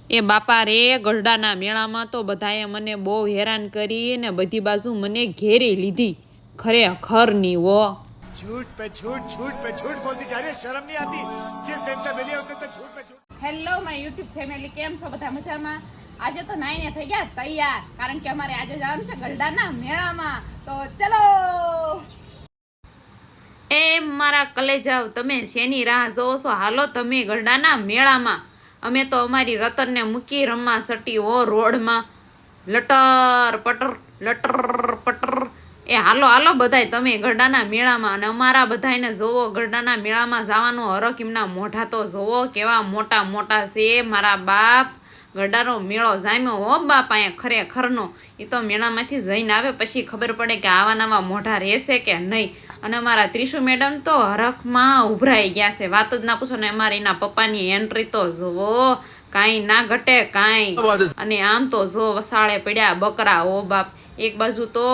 એ બાપા રે, ગઢડાના મેળામાં તો બધાએ મને બહુ હેરાન કરી ને બધી બાજુ મને ઘેરી લીધી, ખરેખરની વો। झूठ पे झूठ झूठ पे झूठ बोलती जा रही है, शर्म नहीं आती। जिस दिन से मिली है उसने तो झूठ पे झूठ। હેલો માય યુટ્યુબ ફેમિલી, કેમ છો બધા મજામાં? આજે તો નાઈને થઈ ગયા તૈયાર, કારણ કે અમારે આજે જવાનું છે ગઢડાના મેળામાં। તો ચલો। એ મારા કલેજાવ, તમે શેની રાહ જોવો છો? હાલો તમે ગઢડાના મેળામાં। અમે તો અમારી રતનને મૂકી રમવા સટી હો રોડમાં, લટર પટર। એ હાલો હાલો બધાય તમે ગઢડાના મેળામાં। અને અમારા બધાયને જોવો, ગઢડાના મેળામાં જવાનું હરખ, એમના મોઢા તો જોવો કેવા મોટા મોટા છે। મારા બાપ, ગઢડાનો મેળો જામ્યો હો બાપ અહીંયા ખરેખરનો। એ તો મેળામાંથી જઈને આવે પછી ખબર પડે કે આવા નવા મોઢા રહેશે કે નહીં। અને અમારા ત્રિશુ મેડમ તો હરખમાં ઉભરાઈ ગયા છે, વાત જ ના પૂછો ને। અમારે એના પપ્પાની એન્ટ્રી તો જુઓ, કાંઈ ના ઘટે કાંઈ। અને આમ તો જો વસાળે પડ્યા બકરા ઓ બાપ, એક બાજુ તો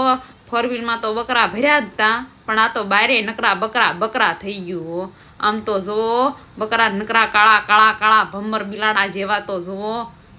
ફોર વ્હીલમાં તો બકરા ભર્યા જ તા, પણ આ તો બારે નકરા બકરા થઈ ગયું હો। આમ તો જુઓ બકરા નકરા કાળા ભમર બિલાડા જેવા તો જુઓ,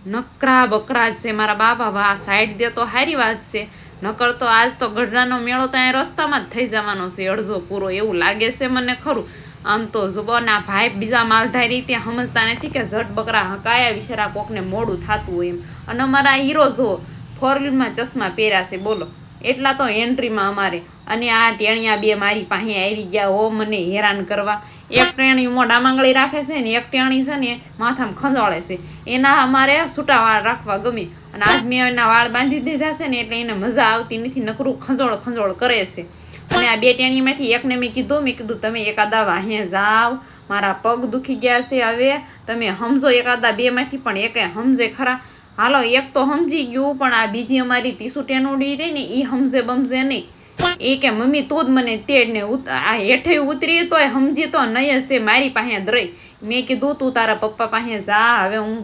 નકરા બકરા જ છે મારા બાપા। વાહ, સાઈડ દે તો સારી વાત છે, નકર તો આજ તો ગઢડાનો મેળો તો અહીંયા રસ્તામાં જ થઈ જવાનો છે અડધો પૂરો, એવું લાગે છે મને ખરું। આમ તો જુઓ ના ભાઈ, બીજા માલધારી ત્યાં સમજતા નથી કે ઝટ બકરા હકાયા વિચારા કોકને મોડું થતું હોય એમ। અને અમારા હીરો જુઓ ફોર વ્હીલમાં ચશ્મા પહેર્યા છે, બોલો એટલા તો એન્ટ્રીમાં અમારે। અને આ ટેણિયા બે મારી પાસે આવી ગયા હો મને હેરાન કરવા। એક ટેણી મોઢા માંગળી રાખે છે ને એક ટેણી છે ને માથામાં ખંજોળે છે, એના અમારે છૂટા વાળ રાખવા ગમે। અને આજ મેં એના વાળ બાંધી દીધા છે ને એટલે એને મજા આવતી નથી, નકરું ખંજોળ કરે છે। અને આ બે ટેણીમાંથી એકને મેં કીધું તમે એકાદા વાહે જાઓ, મારા પગ દુખી ગયા છે, હવે તમે સમજો એકાદા બે માંથી પણ એકે સમજે ખરા। હાલો એક તો સમજી ગયું, પણ આ બીજી અમારી તીસુ ટેનુડી રહી ને એ સમજે બમજે નહીં। એ કે મમ્મી તું જ મને તેડ ને આ હેઠે ઉતરી તોય સમજી તો નહીં જ, તે મારી પાસે જ રહી। મેં કીધું તું તારા પપ્પા પાસે જા, હવે હું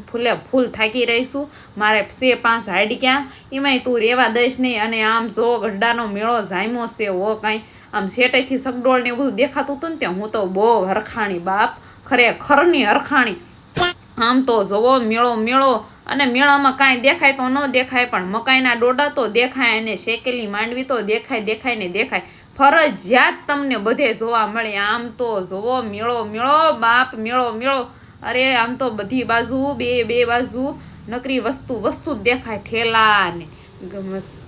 ફૂલ થાકી રહીશું, મારે છે 5 હાડક્યા, એમાંય તું રેવા દઈશ નહીં। અને આમ જો ગઢડાનો મેળો જામ્યો છે હો, કાંઈ આમ શેટેથી સગડોળ ને એવું બધું દેખાતું હતું ને ત્યાં હું તો બહુ હરખાણી બાપ, ખરેખરની હરખાણી। આમ તો જોવો મેળો અને મેળામાં કાંઈ દેખાય તો ન દેખાય, પણ મકાઈના ડોડા તો દેખાય અને શેકેલી માંડવી તો દેખાય। ફરજિયાત તમને બધે જોવા મળે। આમ તો જોવો મેળો બાપ, મેળો। અરે આમ તો બધી બાજુ બે બાજુ નકરી વસ્તુ જ દેખાય, ઠેલા ને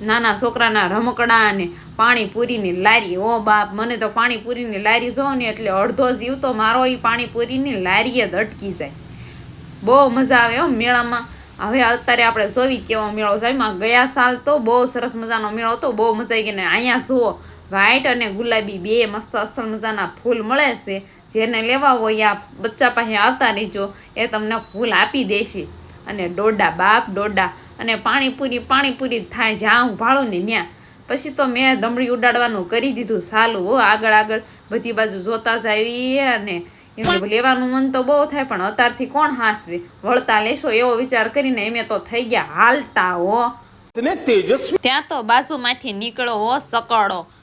નાના છોકરાના રમકડા ને પાણીપુરીની લારી। ઓ બાપ, મને તો પાણીપુરીની લારી જોવો ને એટલે અડધો જીવ તો મારો એ પાણીપુરીની લારીએ જ અટકી જાય। બહુ મજા આવે હો મેળામાં। હવે અત્યારે આપણે જોવી કેવો મેળો જામ્યો। ગયા સાલ તો બહુ સરસ મજાનો મેળો હતો, બહુ મજા આવી ગઈ। ને અહીંયા જુઓ વ્હાઈટ અને ગુલાબી બે મસ્ત અસલ મજાના ફૂલ મળે છે, જેને લેવા હોય આ બચ્ચા પાસે આવતા રહેજો, એ તમને ફૂલ આપી દેશે। અને ડોડા બાપ ડોડા, અને પાણીપુરી થાય જ્યાં હું ભાળું ને ત્યાં। પછી તો મેં દમડી ઉડાડવાનું કરી દીધું ચાલુ હો, આગળ બધી બાજુ જોતા જ આવી। અને એમને લેવાનું મન તો બહુ થાય, પણ અત્યારથી કોણ હાસવે, વળતા લેશો એવો વિચાર કરીને અમે તો થઈ ગયા હાલતા હો। ત્યાં તો બાજુમાંથી નીકળો હો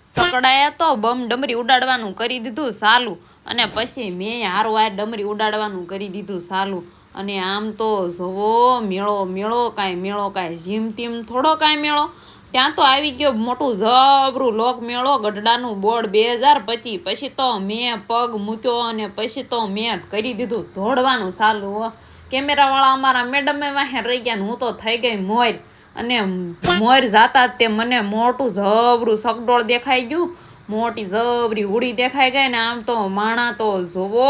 સકડાએ તો બમ ડમરી ઉડાડવાનું કરી દીધું ચાલુ, અને પછી મેં હારવાર ડમરી ઉડાડવાનું કરી દીધું ચાલુ। અને આમ તો જોવો મેળો કાંઈ જીમ તીમ થોડો કાંઈ મેળો, ત્યાં તો આવી ગયો મોટું જબરું લોક મેળો ગઢડાનું બોર્ડ 2025। પછી તો મેં પગ મૂક્યો અને પછી તો મેં કરી દીધું દોડવાનું ચાલુ હો। કેમેરાવાળા અમારા મેડમે વાહે રહી ગયા, હું તો થઈ ગઈ મોર। અને મોર જાતા તે મને મોટું જબરું સગડોળ દેખાઈ ગયું, મોટી જબરી ઉડી દેખાઈ ગઈ। ને આમ તો માણા તો જોવો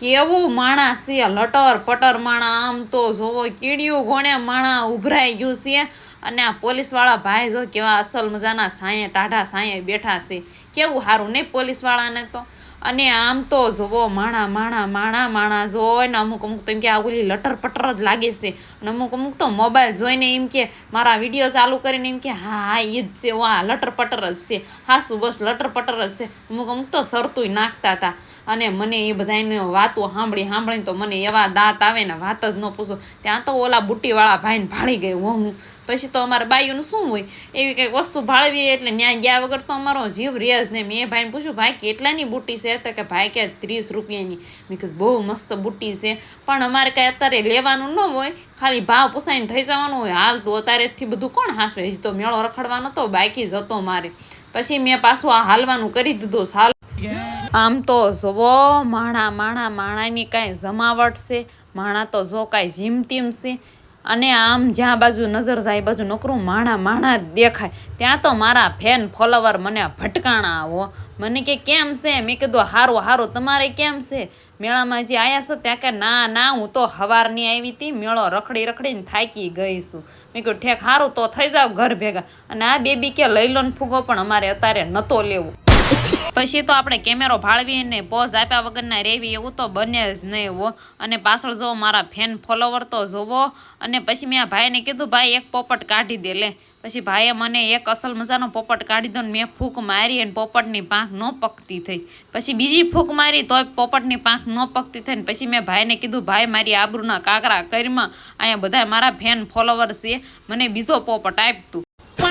કેવું માણા છે, લટર પટર માણા। આમ તો જોવો કીડિયું ઘોણે માણા ઉભરાઈ ગયું છે। અને આ પોલીસવાળા ભાઈ જો કેવા અસલ મજાના સાંયે ટાઢા સાંયે બેઠા છે, કેવું સારું નહીં પોલીસવાળાને તો। અને આમ તો જોવો માણા જોઈને અમુક તો એમ કે આ ઓલી લટર પટર જ લાગે છે, અને અમુક તો મોબાઈલ જોઈને એમ કે મારા વિડીયો ચાલુ કરીને એમ કે હા એ જ છે, વાહ લટર પટર જ છે, હાસું બસ લટર પટર જ છે। અમુક તો સરતુંય નાખતા હતા, અને મને એ બધાની વાતો સાંભળીને તો મને એવા દાંત આવે ને વાત જ ન પૂછો. ત્યાં તો ઓલા બુટ્ટીવાળા ભાઈને ભાળી ગઈ હું. પછી તો અમારે બાઈઓનું શું હોય, એવી કંઈક વસ્તુ ભાળવી એટલે ત્યાં ગયા વગર તો અમારો જીવ રહે જ નહીં. મેં ભાઈને પૂછ્યું, ભાઈ કેટલાની બુટ્ટી છે? તો કે ભાઈ કે 30 રૂપિયાની. મેં કીધું બહુ મસ્ત બુટ્ટી છે, પણ અમારે કાંઈ અત્યારે લેવાનું ન હોય, ખાલી ભાવ પૂછાઈને થઈ જવાનું હોય. હાલ તો અત્યારેથી બધું કોણ હાંસવે, હજી તો મેળો રખડવાનો તો બાકી જ હતો મારે. પછી મેં પાછું આ હાલવાનું કરી દીધું. હાલ આમ તો જોવો માણાની કાંઈ જમાવટ છે, માણા તો જો કાંઈ જીમતીમ છે. અને આમ જ્યાં બાજુ નજર જાય બાજુ નકરું માણા જ દેખાય. ત્યાં તો મારા ફેન ફોલોવર મને ભટકાણા આવો. મને કે કેમ છે? મેં કીધું સારું તમારે કેમ છે? મેળામાં જે આવ્યા છો ત્યાં કે ના હું તો સવારની આવી હતી, મેળો રખડીને થાકી ગઈ છું. મેં કહ્યું ઠેક સારું તો થઈ જાવ ઘર ભેગા. અને આ બેબી કે લઈ લો ને ફૂગો, પણ અમારે અત્યારે નહોતો લેવો. પછી તો આપણે કેમેરો ભાળવીને પોઝ આપ્યા વગરના રહેવી એવું તો બને જ નહીં હો. અને પાછળ જોવો મારા ફેન ફોલોવર તો જોવો. અને પછી મેં આ ભાઈને કીધું, ભાઈ એક પોપટ કાઢી દે લે. પછી ભાઈએ મને એક અસલ મજાનો પોપટ કાઢી દો ને મેં ફૂંક મારી અને પોપટની પાંખ ન પકતી થઈ. પછી બીજી ફૂંક મારી તોય પોપટની પાંખ ન પકતી થઈ. ને પછી મેં ભાઈને કીધું, ભાઈ મારી આબરૂના કાકરા કરીમાં અહીંયા બધા મારા ફેન ફોલોવર છે, મને બીજો પોપટ આપતું.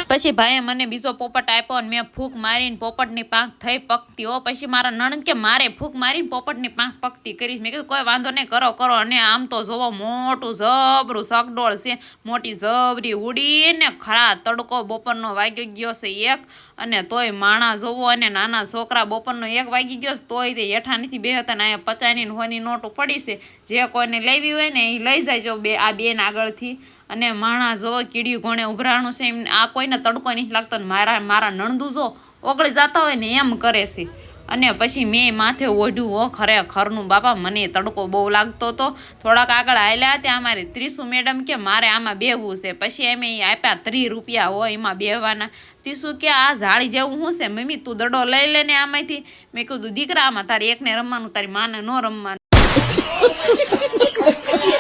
પછી ભાઈએ મને બીજો પોપટ આપ્યો અને મેં ફૂંક મારીને પોપટની પાંખ થઈ પકતી હો. પછી મારા નણંદ કે મારે ફૂંક મારીને પોપટની પાંખ પકતી કરી. મેં કીધું કોઈ વાંધો નહીં, કરો. અને આમ તો જોવો મોટું જબરું સગડોળ છે, મોટી જબરી ઉડીને ખરા તડકો બપોરનો વાગ્યો ગયો છે 1, અને તોય માણા જોવો. અને નાના છોકરા બપોરનો 1 વાગી ગયો તોય તે હેઠા નથી બેહતા. ને અહીંયા 50ની હોની નોટો પડી છે, જે કોઈને લેવી હોય ને એ લઈ જાય. જો આ બેન આગળથી. અને માણા જો કીડિયું ઘોણે ઉભરાણું છે, એમ આ કોઈને તડકો નહીં લાગતો. ને મારા નણદુ જો ઓગળી જતા હોય ને એમ કરે છે. અને પછી મેં માથે ઓઢ્યું હો ખરેખરનું બાપા, મને તડકો બહુ લાગતો હતો. થોડાક આગળ હાલ્યા ત્યાં અમારે ત્રીસુ મેડમ કે મારે આમાં બેહવું છે. પછી અમે આપ્યા 30 રૂપિયા હોય એમાં બેહવાના. ત્રીસુ કે આ ઝાડી જેવું શું છે મમ્મી, તું દડો લઈ લે ને આમાંથી. મેં કીધું દીકરા આમાં તારે એકને રમવાનું, તારી માને ન રમવાનું.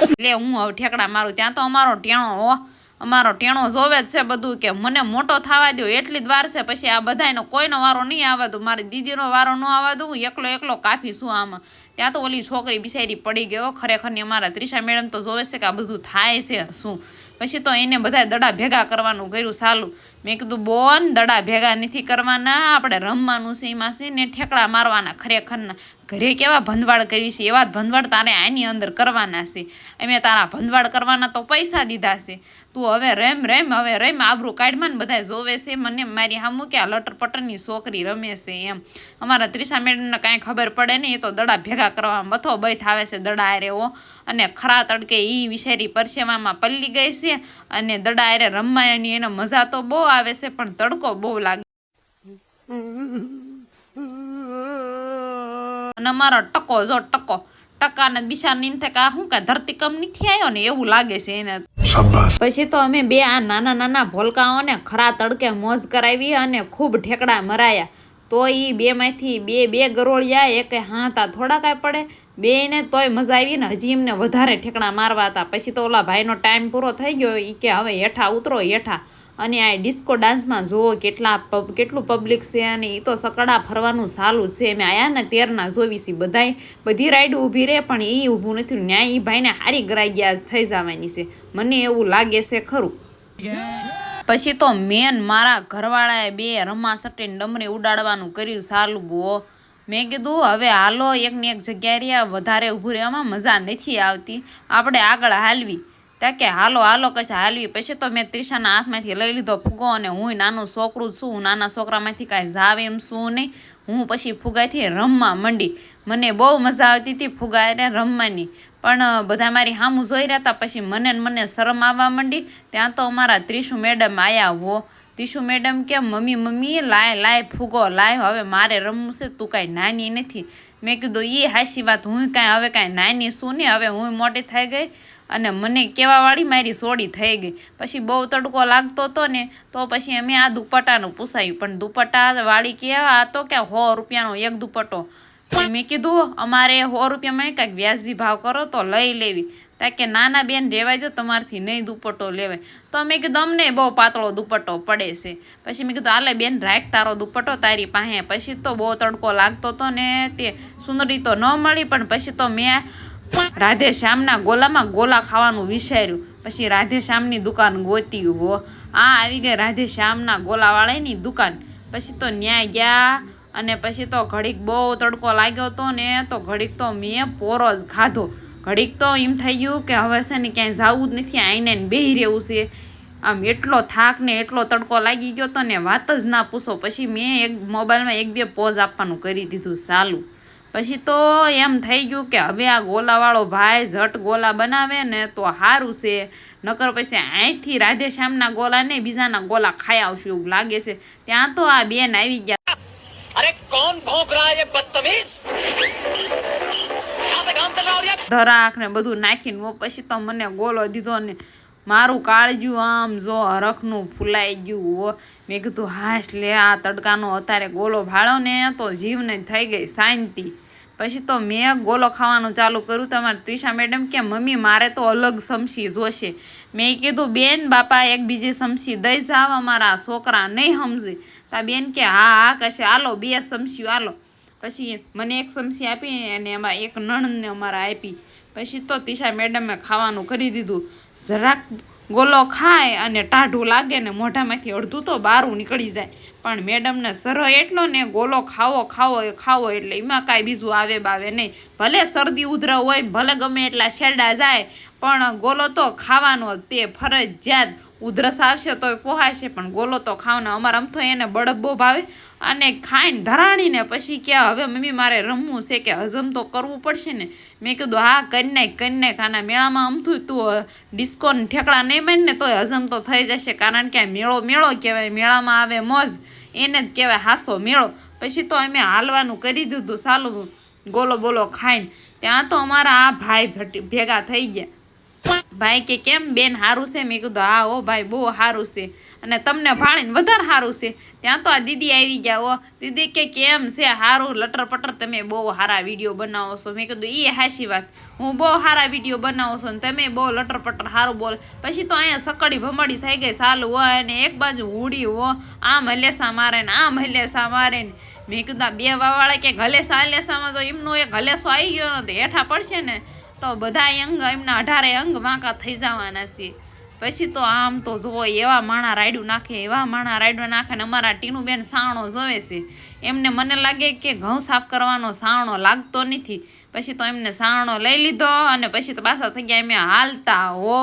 એટલે હું હવે ઠેકડા મારું. ત્યાં તો અમારો ટેણો જોવે જ છે બધું, કે મને મોટો થવા દો એટલી જ વાર છે. પછી આ બધાનો કોઈનો વારો નહીં આવવા દઉં, મારી દીદીનો વારો ન આવવા દઉં, હું એકલો કાફી છું આમાં. ત્યાં તો ઓલી છોકરી બિચારી પડી ગયો ખરેખરની. અમારા ત્રિષા મેડમ તો જોવે છે કે આ બધું થાય છે શું. પછી તો એને બધા દડા ભેગા કરવાનું કર્યું ચાલુ. મેં કીધું બોન દડા ભેગા નથી કરવાના, આપણે રમવાનું છે એમાં છે ને ઠેકડા મારવાના ખરેખરના. ઘરે કેવા ભંધવાડ કરી છે એવા જ ભંધવાડ તારે આની અંદર કરવાના છે. અમે તારા ભંધવાડ કરવાના તો પૈસા દીધા છે, તું હવે રેમ આબરૂ કાઢમાં ને બધા જોવે છે મને મારી સામું કે આ લટર પટરની છોકરી રમે છે એમ. અમારા ત્રિષા મેડમને કાંઈ ખબર પડે નહીં, એ તો દડા ભેગા કરવામાં બથો બથ આવે છે દડા આરે હો. અને ખરા તડકે એ વિશેરી પરસેવામાં પલ્લી ગઈ છે. અને દડા આરે રમવાની એને મજા તો બહુ આવે છે, પણ તડકો બહુ લાગે. અને અમારો ટકાને બિચારને એમ થાય કે આ શું કાંઈ ધરતીકંપ નથી આવ્યો ને એવું લાગે છે એને. પછી તો અમે બે આ નાના ભોલકાઓને ખરા તડકે મોજ કરાવી અને ખૂબ ઠેકડા મરાયા. તો એ બેમાંથી બે ગરોળિયા એકે હાથા થોડા કાંઈ પડે બેને, તોય મજા આવી ને હજી એમને વધારે ઠેકડા મારવા હતા. પછી તો ઓલા ભાઈનો ટાઈમ પૂરો થઈ ગયો, એ કે હવે હેઠા ઉતરો હેઠા. અને આ ડિસ્કો ડાન્સમાં જુઓ કેટલું પબ્લિક છે. અને એ તો સકડા ફરવાનું ચાલુ છે. અમે આયા ને 13ના જોવી છે બધી રાઈડ ઊભી રહે, પણ એ ઊભું નથી. ન્યાય એ ભાઈને હારી ગરાઈ ગયા થઈ જવાની છે, મને એવું લાગે છે ખરું. પછી તો મેન મારા ઘરવાળાએ 2 રમાસટીને ડમરી ઉડાડવાનું કર્યું ચાલુ બો. મેં કીધું હવે હાલો એકની એક જગ્યાએ રહ્યા, વધારે ઊભું રહેવામાં મજા નથી આવતી, આપણે આગળ હાલવી. ત્યાં કે હાલો કશે હાલવી. પછી તો મેં ત્રિષાના હાથમાંથી લઈ લીધો ફુગ્ગો. અને હું નાનું છોકરું છું, હું નાના છોકરામાંથી કાંઈ જાવ એમ શું નહીં. હું પછી ફુગાથી રમવા માંડી. મને બહુ મજા આવતી હતી ફુગાને રમવાની. પણ બધા મારી સામું જોઈ રહ્યા હતા. પછી મને શરમ આવવા માંડી. ત્યાં તો અમારા ત્રિષુ મેડમ આવ્યા હો. ત્રિષુ મેડમ કે મમ્મી લાય ફુગો લાય, હવે મારે રમવું છે, તું કાંઈ નાની નથી. મેં કીધું એ હાચી વાત, હું હવે કાંઈ નાની શું નહીં, હવે હું મોટી થઈ ગઈ. અને મને કહેવાવાળી મારી સોડી થઈ ગઈ. પછી બહુ તડકો લાગતો હતો ને, તો પછી અમે આ દુપટ્ટાનું પૂછાયું. પણ દુપટ્ટા વાળી કે આ તો કે 100 રૂપિયાનો એક દુપટ્ટો. મેં કીધું અમારે 100 રૂપિયામાં કાંઈક વ્યાજબી ભાવ કરો તો લઈ લેવી. તાકે નાના બેન રેવાય દો, તમારથી નહીં દુપટ્ટો લેવાય. તો મેં કીધું અમને બહુ પાતળો દુપટ્ટો પડે છે. પછી મેં કીધું આલે બેન રાખ તારો દુપટ્ટો તારી પાસે. પછી તો બહુ તડકો લાગતો હતો ને તે સુંદરી તો ન મળી. પણ પછી તો મેં રાધે શ્યામના ગોલામાં ગોલા ખાવાનું વિચાર્યું. પછી રાધે શ્યામની દુકાન ગોતી હો. આવી ગઈ રાધે શ્યામના ગોલાવાળાની દુકાન. પછી તો ન્યા ગયા અને પછી તો ઘડીક બહુ તડકો લાગ્યો હતો ને તો ઘડીક તો મેં પોરો જ ખાધો. ઘડીક તો એમ થઈ ગયું કે હવે છે ને ક્યાંય જવું જ નથી, આઈને બેહી રહેવું છે. આમ એટલો થાક ને એટલો તડકો લાગી ગયો તો ને વાત જ ના પૂછો. પછી મેં મોબાઈલમાં 1-2 પોઝ આપવાનું કરી દીધું ચાલુ. પછી તો એમ થઈ ગયું કે હવે આ ગોલાવાળો ભાઈ ઝટ ગોલા બનાવે ને તો સારું છે, નકર પછી અહીંથી રાધે શ્યામના ગોલા ને બીજાના ગોલા ખાઈ આવશું એવું લાગે છે. ત્યાં તો આ બેન આવી ગયા. अरे कौन भौंक रहा है ये बदतमीज? यहाँ पे काम चल रहा है। ધરાક ને બધું નાખીને પછી તો મને ગોલો દીધો ને મારું કાળજ્યું આમ જો હરખનું ફૂલાઈ ગયું હો. મેં કીધું હાશ લે આ તડકાનો અત્યારે ગોલો ભાળો ને તો જીવને થઈ ગઈ શાંતિ. પછી તો મેં ગોલો ખાવાનું ચાલુ કર્યું. તમારે ત્રિષા મેડમ કે મમ્મી મારે તો અલગ સમસી જોશે. મેં કીધું બેન બાપા એક બીજી સમસી દઈ જાવ, અમારા છોકરા નહીં સમજી. તા બેન કે હા કશે હાલો 2 સમસીઓ હાલો. પછી મને 1 સમસી આપી અને એમાં એક નણંદને અમારા આપી. પછી તો ત્રિષા મેડમે ખાવાનું કરી દીધું. જરાક ગોલો ખાય અને ટાઢું લાગે ને મોઢામાંથી અડધું તો બહારું નીકળી જાય. પણ મેડમને સરહ એટલો ને ગોલો ખાવો ખાવો ખાવો એટલે એમાં કાંઈ બીજું આવે બાવે નહીં. ભલે શરદી ઉધરસ હોય, ભલે ગમે એટલા છેડા જાય, પણ ગોલો તો ખાવાનો તે ફરજિયાત. ઉધરસ આવશે તોય પોહાશે પણ ગોલો તો ખાવાનો. અમારે આમ તો એને બળદ બહુ ભાવે અને ખાઈને ધરાણીને પછી કે હવે મમ્મી મારે રમવું છે કે હજમ તો કરવું પડશે ને. મેં કીધું હા કરી નાખ. આના મેળામાં અમથું તું ડિસ્કોન ઠેકડા નહીં માને ને તોય હજમ તો થઈ જશે. કારણ કે મેળો કહેવાય, મેળામાં આવે મોજ એને જ કહેવાય હાસો મેળો. પછી તો અમે હાલવાનું કરી દીધું ચાલુ ગોલો બોલો ખાઈને. ત્યાં તો અમારા આ ભાઈ ભેગા થઈ ગયા. ભાઈ કે કેમ બેન સારું છે? મેં કીધું હા ઓ ભાઈ બહુ સારું છે અને તમને ભાળીને વધારે સારું છે. ત્યાં તો આ દીદી આવી ગયા. હો દીદી કે કેમ છે? સારું લટર પટર, તમે બહુ સારા વિડીયો બનાવો છો. મેં કીધું એ હાચી વાત, હું બહુ સારા વિડીયો બનાવો છો ને તમે બહુ લટર પટર સારું બોલે. પછી તો અહીંયા સકડી ભમડી થઈ ગઈ ચાલુ હોય અને એક બાજુ ઉડી હો, આમ હલેસા મારે ને આમ હલેસા મારે ને. મેં કીધું 2 વાવાળા કે હલેસા હલેસામાં જો એમનો એક હલેસો આવી ગયો ને તો હેઠા પડશે ને તો બધા અંગ એમના 18 અંગ વાંકા થઈ જવાના છે. પછી તો આમ તો જોવો એવા માણા રાયડું નાખે ને અમારા ટીનુબેન સાવણો જોવે છે. એમને મને લાગે કે ઘઉં સાફ કરવાનો સાવણો લાગતો નથી. પછી તો એમને સાવણો લઈ લીધો અને પછી તો પાછા થઈ ગયા એમ હાલતા હો.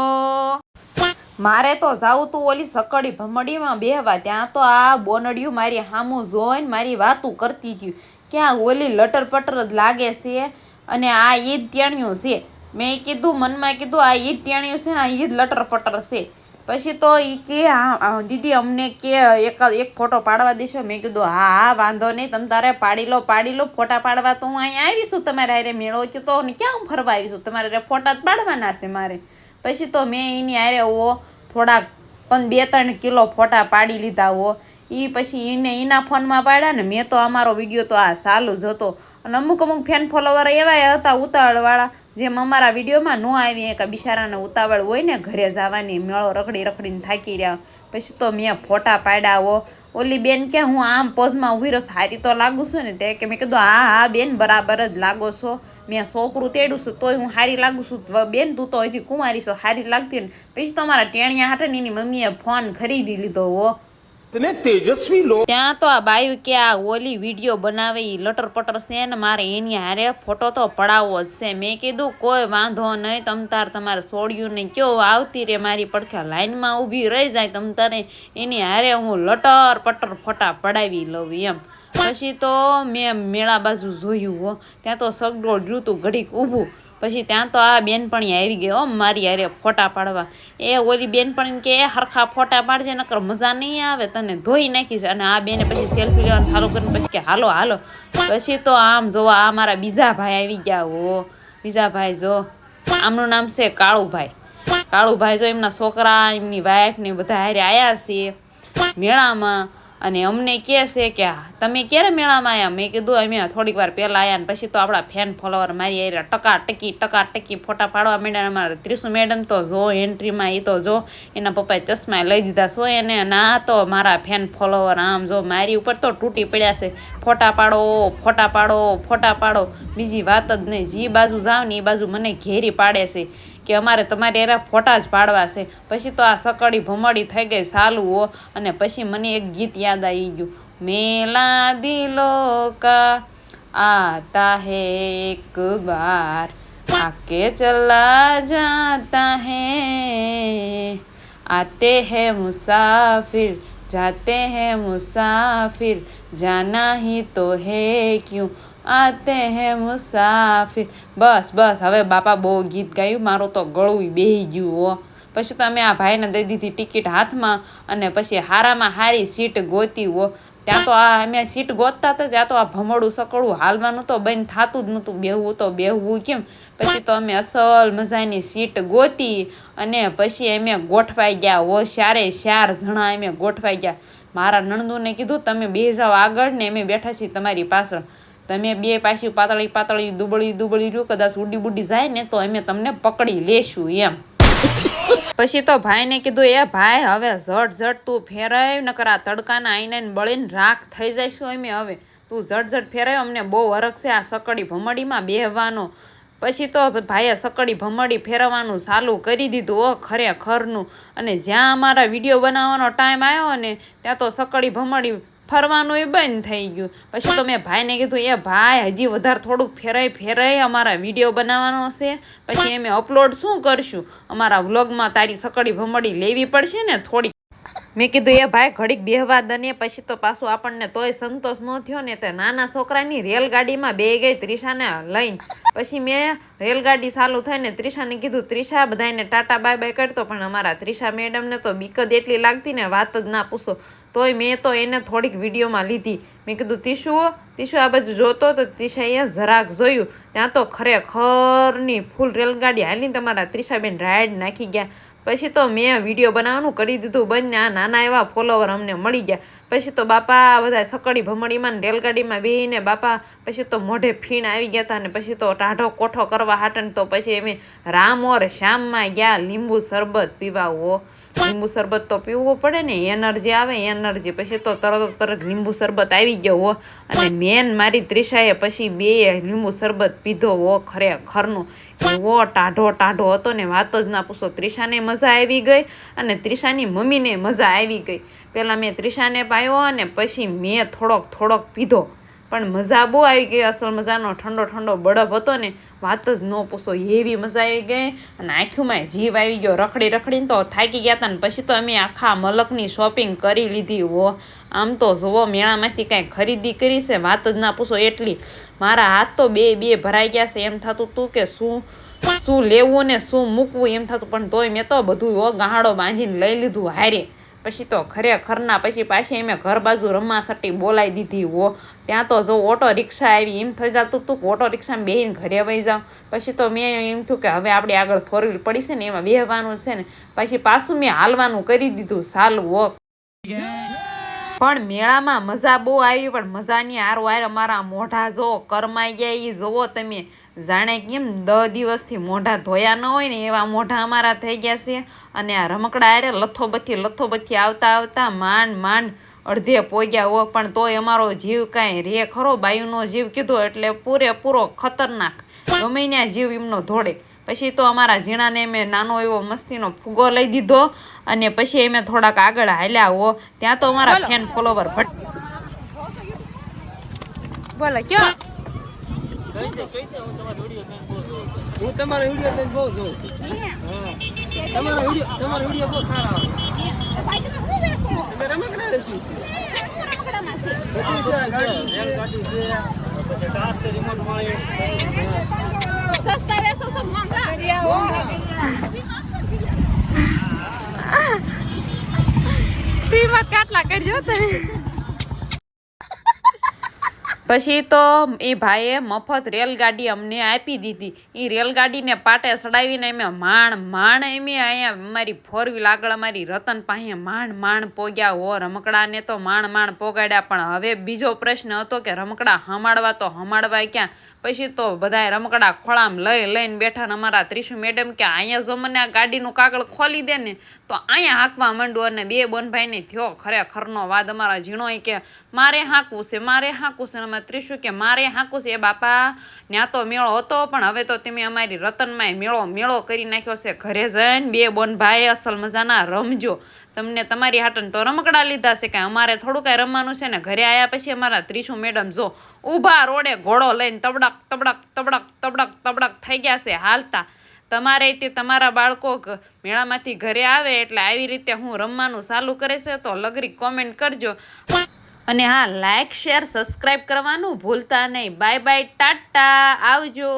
મારે તો જાવું તું ઓલી સકડી ભમડીમાં બેહવા. ત્યાં તો આ બોનડિયું મારી સામું જોઈને મારી વાતું કરતી હતી કે આ ઓલી લટર પટર જ લાગે છે અને આ ઈદ ટેણિયું છે. મેં કીધું મનમાં કીધું આ ઈદ ટેણિયું છે ને આ ઈદ લટર પટર છે. પછી તો એ કે દીદી અમને કે એક ફોટો પાડવા દેશો? મેં કીધું હા વાંધો નહીં, તમે તારે પાડી લો ફોટા પાડવા. તો હું અહીંયા આવીશું તમારે હારે મેળો તો ક્યાં ફરવા આવીશું, તમારે ફોટા જ પાડવાના છે મારે. પછી તો મેં એની હારે થોડાક 2-3 કિલો ફોટા પાડી લીધા હો. એ પછી એના ફોનમાં પાડ્યા ને મેં તો અમારો વિડીયો તો આ ચાલુ જ હતો. અને અમુક ફેન ફોલોવર એવા હતા ઉતાવળવાળા જેમ અમારા વિડીયોમાં ન આવી કે બિચારાને ઉતાવળ હોય ને ઘરે જવાની, મેળો રખડીને થાકી રહ્યા. પછી તો મેં ફોટા પાડ્યા હો. ઓલી બેન કે હું આમ પોઝમાં ઊભી રહું સારી તો લાગુ છું ને? તે કે મેં કીધું હા બેન બરાબર જ લાગો છો. મેં છોકરું તેડું છું તોય હું સારી લાગુ છું. બેન તું તો હજી કુંવારી છો, સારી લાગતી ને. પછી તો અમારા ટેણિયા હાટે ને એની મમ્મીએ ફોન ખરીદી લીધો હો. तेजस्वी लोग ત્યાં તો આ બાયું કે આ ઓલી વિડીયો બનાવે ઈ લટર પટર છે ને મારે એની હારે ફોટો તો પડાવવો જ છે. મેં કીધું કોઈ વાંધો નહીં, તમારે છોડ્યું નહીં કયો આવતી રે મારી પડખે લાઈનમાં ઊભી રહી જાય તારે એની હારે હું લટર પટર ફોટા પડાવી લઉં એમ. પછી તો મેં મેળા બાજુ જોયું હો. ત્યાં તો સગડો જોતું ઘડીક ઊભું. પછી ત્યાં તો આ બેનપણી આવી ગઈ હો મારી હારે ફોટા પાડવા. એ ઓલી બેનપણી કે હરખા ફોટા પાડજે નકર મજા નહીં આવે, તને ધોઈ નાખીશ. અને આ બેને પછી સેલ્ફી લેવાનું ચાલુ કરીને પછી કે હાલો. પછી તો આમ જોવા આ મારા બીજા ભાઈ આવી ગયા હો. બીજા ભાઈ જો આમનું નામ છે કાળુભાઈ જો એમના છોકરા એમની વાઈફ ને બધા હારે આવ્યા છે મેળામાં. અને અમને કહે છે કે તમે ક્યારે મેળામાં આવ્યા? મેં કીધું અમે થોડીક વાર પહેલાં આવ્યા ને પછી તો આપણા ફેન ફોલોવર મારી આવ્યા ટકા ટકી ફોટા પાડવા માંડ્યા. અમારા ત્રિશુ મેડમ તો જો એન્ટ્રીમાં એ તો જો એના પપ્પાએ ચશ્મા લઈ દીધા છો એને. ના તો મારા ફેન ફોલોવર આમ જો મારી ઉપર તો તૂટી પડ્યા છે, ફોટા પાડો ફોટા પાડો ફોટા પાડો. બીજી વાત જ નહીં, જે બાજુ જાવ ને એ બાજુ મને ઘેરી પાડે છે કે અમારે તમારે એરા ફોટા જ પાડવા છે. પછી તો આ સકડી ભમડી થઈ ગઈ ચાલુ હો. અને પછી મને એક ગીત યાદ આવી ગયું, મેલા દિલો કા आता है एक बार आके चला जाता है, आते हैं मुसाफिर जाते हैं मुसाफिर, जाना ही तो है क्यों आते हैं મુસાફિર. બસ બસ હવે બાપા બહુ ગીત ગાયું, મારું તો ગળું બેહી ગયું હો. પછી તો અમે આ ભાઈને દઈ દીધી ટિકિટ હાથમાં અને પછી હારામાં હારી સીટ ગોતી હો. ત્યાં તો આ અમે સીટ ગોતતા હતા ત્યાં તો આ ભમડું સકડું હાલવાનું તો બંધ થતું જ નહોતું, બેહવું તો બેહવું કેમ. પછી તો અમે અસલ મજાની સીટ ગોતી અને પછી અમે ગોઠવાઈ ગયા હો. ચાર જણા અમે ગોઠવાઈ ગયા. મારા નણંદુને કીધું તમે બે જાઓ આગળ ને અમે બેઠા છીએ તમારી પાછળ, તમે બે પાછી પાતળી પાતળી દુબળી દુબળી રહ્યું, કદાચ ઉડી બુડી જાય ને તો અમે તમને પકડી લેશું એમ. પછી તો ભાઈને કીધું એ ભાઈ હવે ઝટ તું ફેરાય નકર આ તડકાના આઈને બળીને રાખ થઈ જઈશું અમે. હવે તું ઝટ ફેરાય, અમને બહુ હરખ છે આ સકડી ભમડીમાં બેહવાનો. પછી તો ભાઈએ સકડી ભમડી ફેરવવાનું ચાલુ કરી દીધું હો ખરેખરનું. અને જ્યાં અમારા વિડીયો બનાવવાનો ટાઈમ આવ્યો ને ત્યાં તો સકડી ભમડી ફરવાનું એ બંધ થઈ ગયું. પછી તો મેં ભાઈને કીધું એ ભાઈ હજી વધારે થોડુંક ફેરાય અમારા વિડીયો બનાવવાનો છે, પછી અમે અપલોડ શું કરશું, અમારા વ્લોગમાં તારી સકડી ભમડી લેવી પડશે ને થોડીક. મેં કીધું એ ભાઈ ઘડીક બેહવા દને. પછી તો પાછું આપણને તોય સંતોષ ન થયો ને તે નાના છોકરાની રેલગાડીમાં બે ગઈ ત્રિષાને લઈને. પછી મેં રેલગાડી ચાલુ થઈને ત્રિષાને કીધું ત્રિષા બધાને ટાટા બાય બાય કરતો, પણ અમારા ત્રિષા મેડમને તો બીક જ એટલી લાગતી ને વાત જ ના પૂછો. તોય મેં તો એને થોડીક વિડીયોમાં લીધી. મેં કીધું તીશુ આ બાજુ જોતો તો તિશાએ જરાક જોયું ત્યાં તો ખરેખરની ફૂલ રેલગાડી હાલીને તમારા ત્રિષાબેન રાઈડ નાખી ગયા. પછી તો મેં વિડીયો બનાવવાનું કરી દીધું બંને. આ નાના એવા ફોલોવર અમને મળી ગયા. પછી તો બાપા બધા સકડી ભમડીમાં રેલગાડીમાં બેહીને બાપા પછી તો મોઢે ફીણ આવી ગયા હતા. અને પછી તો ટાઢો કોઠો કરવા હાટન તો પછી અમે રામ ઓર શ્યામમાં ગયા લીંબુ શરબત પીવા હો. લીંબુ શરબત તો પીવું પડે ને, એનર્જી આવે એનર્જી. પછી તો તરત લીંબુ શરબત આવી ગયો હો. અને મેન મારી ત્રિષાએ પછી બે લીંબુ શરબત પીધો હો ખરેખરનું. એવો ટાઢો હતો ને વાત જ ના પૂછો. ત્રિષાને મજા આવી ગઈ અને ત્રિષાની મમ્મીને મજા આવી ગઈ. પહેલાં મેં ત્રિષાને પાયો અને પછી મેં થોડોક પીધો, પણ મજા બહુ આવી ગઈ. અસલ મજાનો ઠંડો બરફ હતો ને વાત જ ન પૂછો, એવી મજા આવી ગઈ. અને આંખોમાં જીવ આવી ગયો. રખડીને તો થાકી ગયા હતા ને પછી તો અમે આખા મલકની શોપિંગ કરી લીધી હો. આમ તો જુઓ મેળામાંથી કાંઈ ખરીદી કરી છે વાત જ ના પૂછો એટલી. મારા હાથ તો બે ભરાઈ ગયા છે. એમ થતું હતું કે શું લેવું ને શું મૂકવું એમ થતું, પણ તોય મેં તો બધું હો ગાહડો બાંધીને લઈ લીધું હારે. પછી તો ખરેખરના પછી પાછી અમે ઘર બાજુ રમાસટી બોલાવી દીધી હો. ત્યાં તો જો ઓટો રિક્ષા આવી, એમ થઈ જતું હતું કે ઓટો રિક્ષામાં બેહીને ઘરે વહી જાઉં. પછી તો મેં એમ થયું કે હવે આપણે આગળ 4 વ્હીલ પડી છે ને એમાં બેહવાનું છે ને, પછી પાછું મેં હાલવાનું કરી દીધું ચાલુ હો. પણ મેળામાં મજા બહુ આવી, પણ મજાની હાર અમારા મોઢા જો કરમાઈ ગયા એ જોવો તમે. જાણે કેમ 10 દિવસથી મોઢા ધોયા ન હોય ને એવા મોઢા અમારા થઈ ગયા છે. અને આ રમકડા હારે લથોબથી આવતા માંડ અડધે પોગ્યા હો. પણ તોય અમારો જીવ કાંઈ રે ખરો, બાયુનો જીવ કીધો એટલે પૂરેપૂરો ખતરનાક, ગમે ત્યાં જીવ એમનો ધોડે. પછી તો અમારા ઝીણાને મેં નાનો એવો મસ્તીનો ફુગ્ગો લઈ દીધો અને પછી અમે થોડાક આગળ હાલ્યા હો. ત્યાં તો અમારા ફેન ફોલોવર બોલો કયો હું તમારો વિડિયો જોઈને બહુ જોઉં. તમારો વિડિયો બહુ સારા આવે. તમે રમકડા લેશો? સસ્તા વેસો સબ માંગા કિંમત કેટલા કરજો તમે. પછી તો એ ભાઈએ મફત રેલગાડી અમને આપી દીધી. એ રેલગાડીને પાટે ચડાવીને અમે માંડ એમ અહીંયા અમારી 4 વ્હીલ આગળ અમારી રતન પાસે માંડ પોગ્યા હો. રમકડાને તો માંડ પોગાડ્યા. પણ હવે બીજો પ્રશ્ન હતો કે રમકડા હમાડવા ક્યાં. પછી તો બધાય રમકડા ખોળામ લઈને બેઠા ને અમારા ત્રિશુ મેડમ કે અહીંયા જો મને આ ગાડીનું કાગળ ખોલી દે ને તો અહીંયા હાંકવા માંડું. અને બે બોનભાઈને થયો ખરેખરનો વાદ. અમારા ઝીણોય કે મારે હાંકવું છે. અમારા ત્રિશુ કે મારે હાંકવું છે. એ બાપા ત્યાં તો મેળો હતો પણ હવે તો તમે અમારી રતનમાં મેળો કરી નાખ્યો છે. ઘરે જઈને બે બોનભાઈ અસલ મજાના રમજો. તમને તમારી હાટન તો રમકડા લીધા છે, કાંઈ અમારે થોડું કાંઈ રમવાનું છે ને. ઘરે આવ્યા પછી અમારા ત્રિશુ મેડમ જો ઊભા રોડે ઘોડો લઈને તબડક થઈ ગયા છે હાલતા. તમારે તે તમારા બાળકો મેળામાંથી ઘરે આવે એટલે આવી રીતે હું રમવાનું ચાલુ કરે છે તો લગરી કોમેન્ટ કરજો. અને હા, લાઈક શેર સબસ્ક્રાઈબ કરવાનું ભૂલતા નહીં. બાય બાય, ટાટા, આવજો.